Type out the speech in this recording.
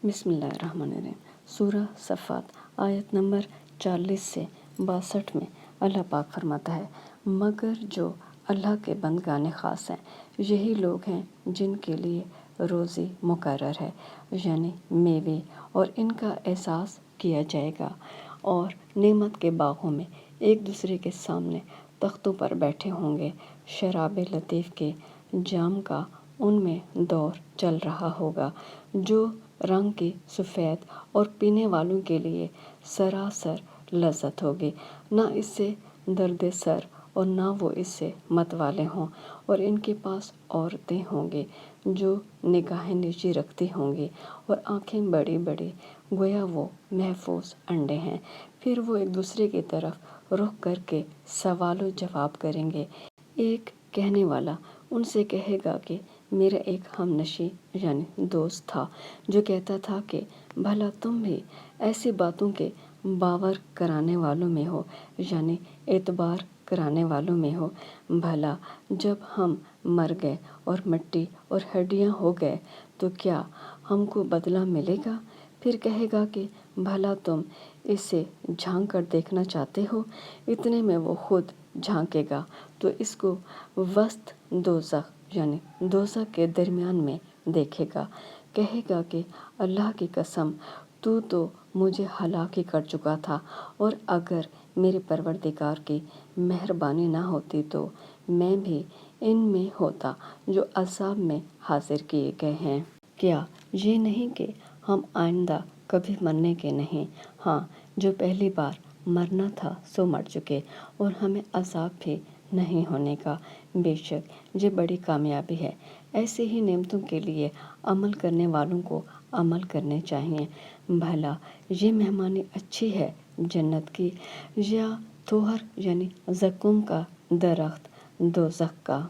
بسم اللہ الرحمن الرحیم۔ سورہ صفات آیت نمبر 40 سے 62 میں اللہ پاک فرماتا ہے، مگر جو اللہ کے بندگان خاص ہیں یہی لوگ ہیں جن کے لیے روزی مقرر ہے، یعنی میوے، اور ان کا احساس کیا جائے گا، اور نعمت کے باغوں میں ایک دوسرے کے سامنے تختوں پر بیٹھے ہوں گے، شراب لطیف کے جام کا ان میں دور چل رہا ہوگا جو رنگ کی سفید اور پینے والوں کے لیے سراسر لذت ہوگی، نہ اس سے درد سر اور نہ وہ اس سے متوالے ہوں، اور ان کے پاس عورتیں ہوں گی جو نگاہیں نیچی رکھتی ہوں گی اور آنکھیں بڑی بڑی، گویا وہ محفوظ انڈے ہیں، پھر وہ ایک دوسرے کی طرف رخ کر کے سوال و جواب کریں گے۔ ایک کہنے والا ان سے کہے گا کہ میرا ایک ہم نشیں یعنی دوست تھا جو کہتا تھا کہ بھلا تم بھی ایسی باتوں کے باور کرانے والوں میں ہو، یعنی اعتبار کرانے والوں میں ہو، بھلا جب ہم مر گئے اور مٹی اور ہڈیاں ہو گئے تو کیا ہم کو بدلہ ملے گا؟ پھر کہے گا کہ بھلا تم اسے جھانک کر دیکھنا چاہتے ہو؟ اتنے میں وہ خود جھانکے گا تو اس کو وسط دوزخ یعنی دوزخ کے درمیان میں دیکھے گا، کہے گا کہ اللہ کی قسم تو مجھے ہلاک ہی کر چکا تھا، اور اگر میرے پروردگار کی مہربانی نہ ہوتی تو میں بھی ان میں ہوتا جو عذاب میں حاضر کیے گئے ہیں۔ کیا یہ نہیں کہ ہم آئندہ کبھی مرنے کے نہیں، ہاں جو پہلی بار مرنا تھا سو مر چکے، اور ہمیں عذاب بھی نہیں ہونے کا، بے شک یہ بڑی کامیابی ہے۔ ایسی ہی نعمتوں کے لیے عمل کرنے والوں کو عمل کرنے چاہیے۔ بھلا یہ مہمانی اچھی ہے جنت کی یا طوہر یعنی زقوم کا درخت دوزخ کا؟